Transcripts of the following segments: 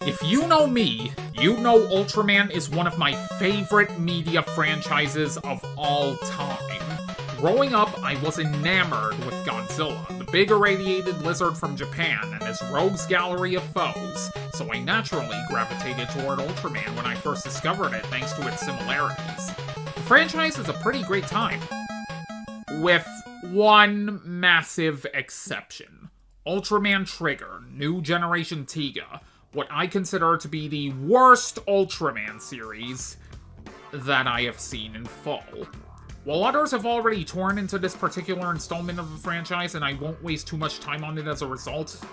If you know me, you know Ultraman is one of my favorite media franchises of all time. Growing up, I was enamored with Godzilla, the big irradiated lizard from Japan, and his rogues gallery of foes, so I naturally gravitated toward Ultraman when I first discovered it thanks to its similarities. The franchise is a pretty great time, with one massive exception. Ultraman Trigger, New Generation Tiga, what I consider to be the worst Ultraman series that I have seen in full. While others have already torn into this particular installment of the franchise, and I won't waste too much time on it as a result,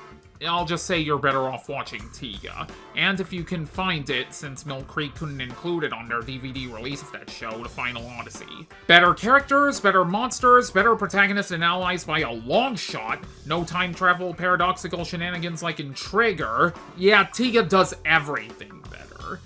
I'll just say you're better off watching Tiga. And if you can find it, since Mill Creek couldn't include it on their DVD release of that show, The Final Odyssey. Better characters, better monsters, better protagonists and allies by a long shot, no time travel paradoxical shenanigans like in Trigger. Yeah, Tiga does everything better.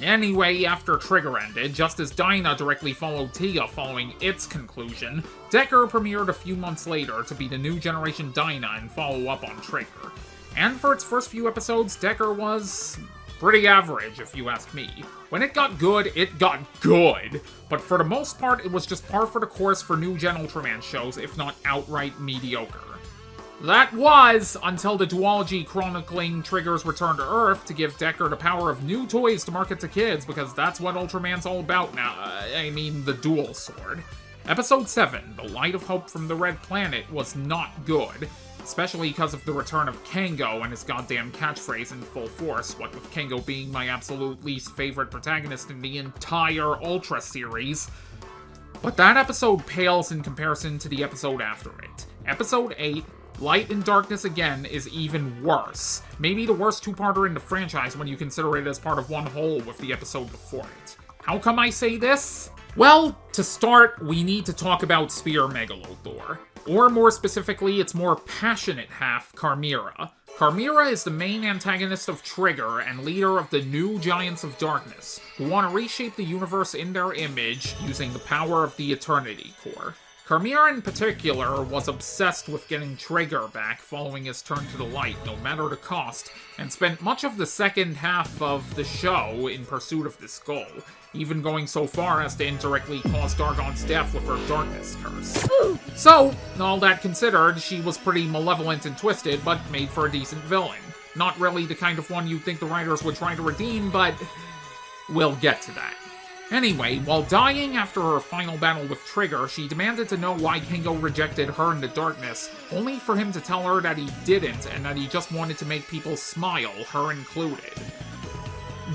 Anyway, after Trigger ended, just as Dyna directly followed Tiga following its conclusion, Decker premiered a few months later to be the New Generation Dyna and follow up on Trigger. And for its first few episodes, Decker was pretty average, if you ask me. When it got good, it got good. But for the most part, it was just par for the course for New Gen Ultraman shows, if not outright mediocre. That was until the duology chronicling Trigger's return to Earth to give Decker the power of new toys to market to kids, because that's what Ultraman's all about now. I mean, the dual sword. Episode 7, The Light of Hope from the Red Planet, was not good, especially because of the return of Kengo and his goddamn catchphrase in full force, what with Kengo being my absolute least favorite protagonist in the entire Ultra series. But that episode pales in comparison to the episode after it. Episode 8, Light and Darkness Again, is even worse. Maybe the worst two-parter in the franchise when you consider it as part of one whole with the episode before it. How come I say this? Well, to start, we need to talk about Spear Megalodor. Or more specifically, its more passionate half, Carmeara. Carmeara is the main antagonist of Trigger and leader of the new Giants of Darkness, who want to reshape the universe in their image using the power of the Eternity Core. Carmeara in particular was obsessed with getting Trigger back following his turn to the light, no matter the cost, and spent much of the second half of the show in pursuit of this goal, even going so far as to indirectly cause Dargon's death with her darkness curse. So, all that considered, she was pretty malevolent and twisted, but made for a decent villain. Not really the kind of one you'd think the writers would try to redeem, but we'll get to that. Anyway, while dying after her final battle with Trigger, she demanded to know why Kengo rejected her in the darkness, only for him to tell her that he didn't, and that he just wanted to make people smile, her included.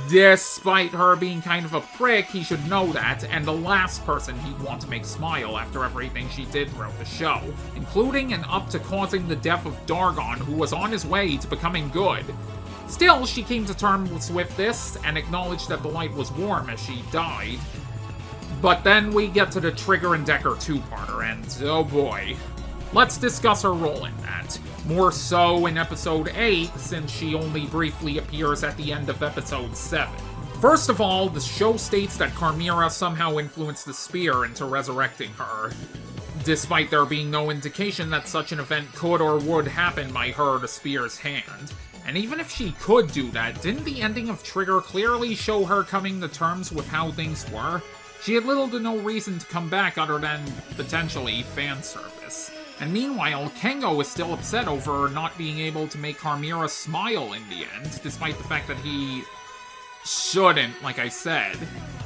Despite her being kind of a prick, he should know that, and the last person he'd want to make smile after everything she did throughout the show, including and up to causing the death of Dargon, who was on his way to becoming good. Still, she came to terms with this, and acknowledged that the light was warm as she died. But then we get to the Trigger and Decker two-parter, and oh boy. Let's discuss her role in that. More so in episode 8, since she only briefly appears at the end of episode 7. First of all, the show states that Carmeara somehow influenced the spear into resurrecting her, despite there being no indication that such an event could or would happen by her or the spear's hand. And even if she could do that, didn't the ending of Trigger clearly show her coming to terms with how things were? She had little to no reason to come back other than, potentially, fan service. And meanwhile, Kengo is still upset over not being able to make Carmeara smile in the end, despite the fact that he shouldn't, like I said.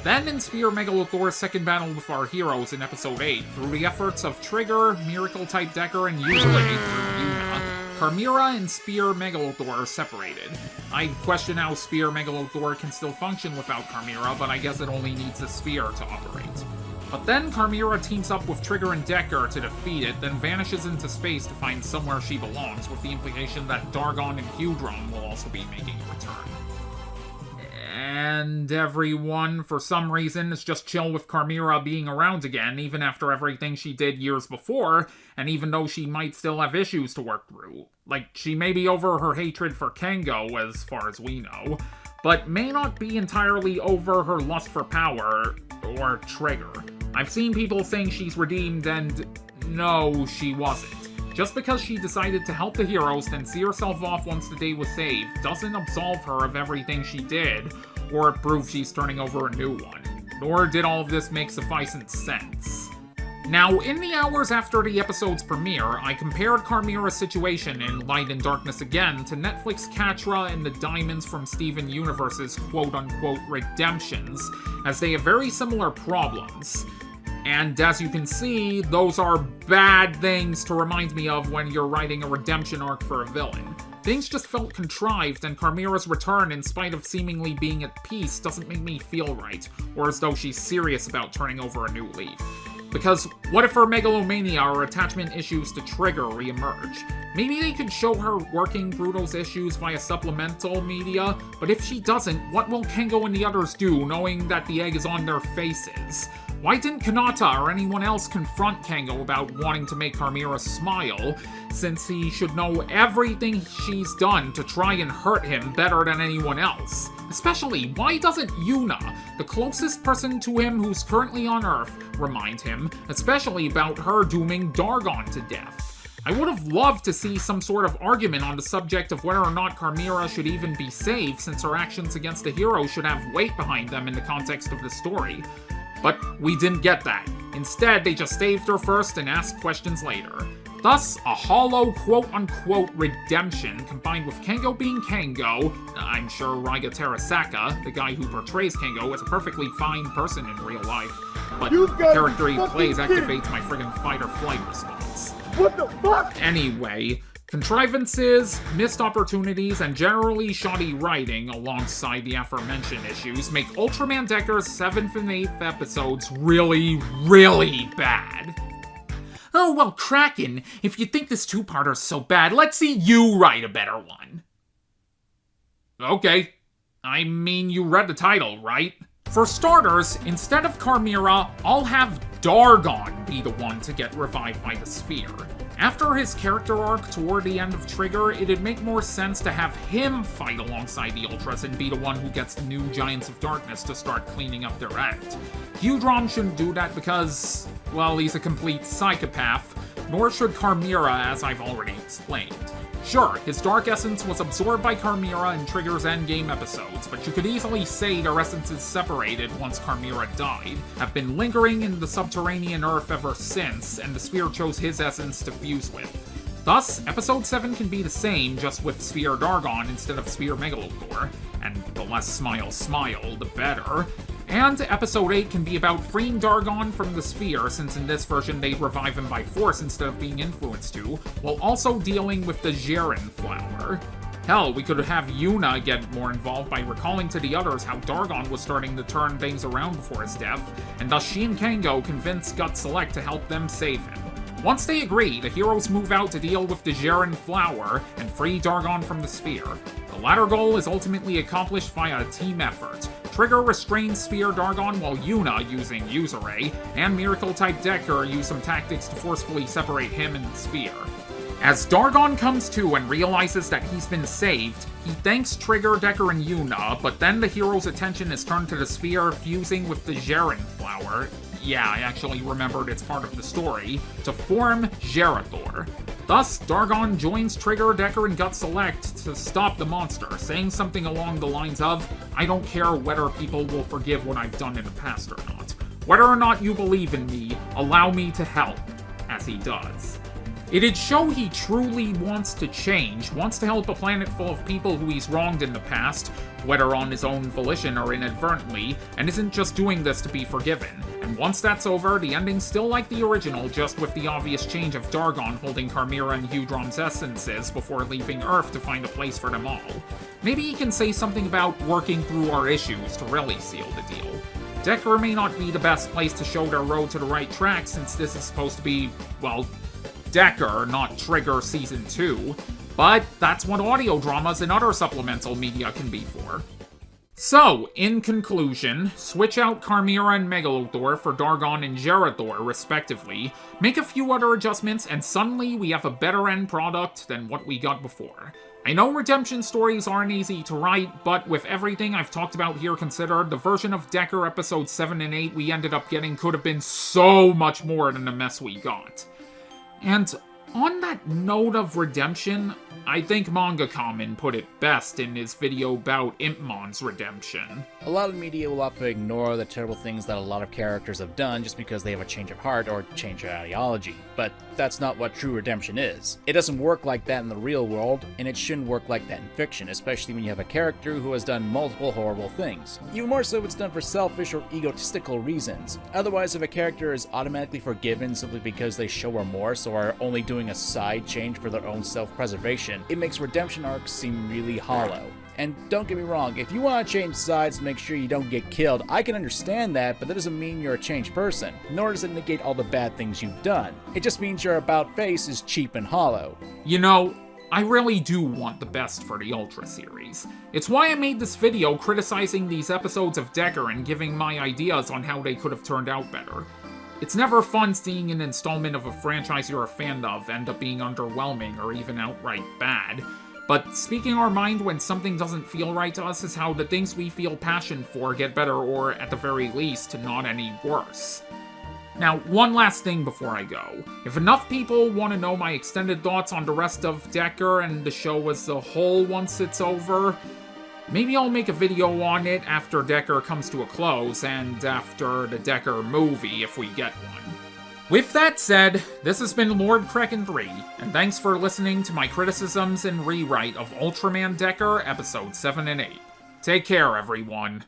Then in Spear Megalodor's second battle with our heroes in episode 8, through the efforts of Trigger, Miracle-type Decker, and usually through Yuna, Carmeara and Spear Megalodor are separated. I question how Spear Megalodor can still function without Carmeara, but I guess it only needs a spear to operate. But then Carmeara teams up with Trigger and Decker to defeat it, then vanishes into space to find somewhere she belongs, with the implication that Dargon and Hudron will also be making a return. And everyone, for some reason, is just chill with Carmeara being around again, even after everything she did years before, and even though she might still have issues to work through. Like, she may be over her hatred for Kengo, as far as we know, but may not be entirely over her lust for power, or Trigger. I've seen people saying she's redeemed, and no, she wasn't. Just because she decided to help the heroes, then see herself off once the day was saved, doesn't absolve her of everything she did, or prove she's turning over a new one. Nor did all of this make sufficient sense. Now, in the hours after the episode's premiere, I compared Carmeara's situation in Light and Darkness Again to Netflix Catra and the Diamonds from Steven Universe's quote-unquote redemptions, as they have very similar problems. And as you can see, those are bad things to remind me of when you're writing a redemption arc for a villain. Things just felt contrived, and Carmeara's return, in spite of seemingly being at peace, doesn't make me feel right, or as though she's serious about turning over a new leaf. Because what if her megalomania or attachment issues to Trigger re-emerge? Maybe they could show her working through those issues via supplemental media, but if she doesn't, what will Kengo and the others do, knowing that the egg is on their faces? Why didn't Kanata or anyone else confront Kengo about wanting to make Carmeara smile, since he should know everything she's done to try and hurt him better than anyone else? Especially, why doesn't Yuna, the closest person to him who's currently on Earth, remind him, especially about her dooming Dargon to death? I would have loved to see some sort of argument on the subject of whether or not Carmeara should even be saved, since her actions against the hero should have weight behind them in the context of the story. But we didn't get that. Instead, they just saved her first and asked questions later. Thus, a hollow quote-unquote redemption combined with Kengo being Kengo. I'm sure Raiga Terasaka, the guy who portrays Kengo, is a perfectly fine person in real life, but the character he plays activates my friggin' fight-or-flight response. What the fuck? Anyway, contrivances, missed opportunities, and generally shoddy writing, alongside the aforementioned issues, make Ultraman Decker's 7th and 8th episodes really, really bad. Oh, well, Kraken, if you think this two-parter's so bad, let's see you write a better one. Okay. I mean, you read the title, right? For starters, instead of Carmeara, I'll have Dargon be the one to get revived by the sphere. After his character arc toward the end of Trigger, it'd make more sense to have him fight alongside the Ultras and be the one who gets the new Giants of Darkness to start cleaning up their act. Hudrom shouldn't do that because, well, he's a complete psychopath, nor should Carmeara, as I've already explained. Sure, his dark essence was absorbed by Carmeara in Trigger's endgame episodes, but you could easily say their essences separated once Carmeara died, have been lingering in the subterranean Earth ever since, and the sphere chose his essence to fuse with. Thus, Episode 7 can be the same, just with Sphere Dargon instead of Sphere Megalodor, and the less smile, the better. And Episode 8 can be about freeing Dargon from the sphere, since in this version they'd revive him by force instead of being influenced to, while also dealing with the Gerin flower. Hell, we could have Yuna get more involved by recalling to the others how Dargon was starting to turn things around before his death, and thus she and Kengo convince Gut Select to help them save him. Once they agree, the heroes move out to deal with the Gerin flower and free Dargon from the sphere. The latter goal is ultimately accomplished via a team effort. Trigger restrains Sphere Dargon while Yuna, using Useray, and Miracle-type Decker use some tactics to forcefully separate him and the sphere. As Dargon comes to and realizes that he's been saved, he thanks Trigger, Decker, and Yuna, but then the hero's attention is turned to the sphere fusing with the Gerin flower. Yeah, I actually remembered it's part of the story, to form Gerathor. Thus, Dargon joins Trigger, Decker, and Gut Select to stop the monster, saying something along the lines of, "I don't care whether people will forgive what I've done in the past or not. Whether or not you believe in me, allow me to help," as he does. It'd show he truly wants to change, wants to help a planet full of people who he's wronged in the past, whether on his own volition or inadvertently, and isn't just doing this to be forgiven. And once that's over, the ending's still like the original, just with the obvious change of Dargon holding Carmeara and Hudrom's essences before leaving Earth to find a place for them all. Maybe he can say something about working through our issues to really seal the deal. Decker may not be the best place to show their road to the right track, since this is supposed to be, well, Decker, not Trigger Season 2, but that's what audio dramas and other supplemental media can be for. So, in conclusion, switch out Carmeara and Megalodor for Dargon and Gerathor, respectively, make a few other adjustments, and suddenly we have a better end product than what we got before. I know redemption stories aren't easy to write, but with everything I've talked about here considered, the version of Decker episodes 7 and 8 we ended up getting could have been so much more than the mess we got. And on that note of redemption, I think Manga Common put it best in his video about Impmon's redemption. A lot of media will often ignore the terrible things that a lot of characters have done just because they have a change of heart or change of ideology, but that's not what true redemption is. It doesn't work like that in the real world, and it shouldn't work like that in fiction, especially when you have a character who has done multiple horrible things. Even more so if it's done for selfish or egotistical reasons. Otherwise, if a character is automatically forgiven simply because they show remorse or are only doing a side change for their own self-preservation, it makes redemption arcs seem really hollow. And don't get me wrong, if you want to change sides to make sure you don't get killed, I can understand that, but that doesn't mean you're a changed person, nor does it negate all the bad things you've done. It just means your about-face is cheap and hollow. You know, I really do want the best for the Ultra series. It's why I made this video criticizing these episodes of Decker and giving my ideas on how they could have turned out better. It's never fun seeing an installment of a franchise you're a fan of end up being underwhelming or even outright bad. But speaking our mind when something doesn't feel right to us is how the things we feel passion for get better or, at the very least, not any worse. Now, one last thing before I go. If enough people want to know my extended thoughts on the rest of Decker and the show as a whole once it's over, maybe I'll make a video on it after Decker comes to a close and after the Decker movie if we get one. With that said, this has been Lord Kraken 3, and thanks for listening to my criticisms and rewrite of Ultraman Decker Episodes 7 and 8. Take care, everyone.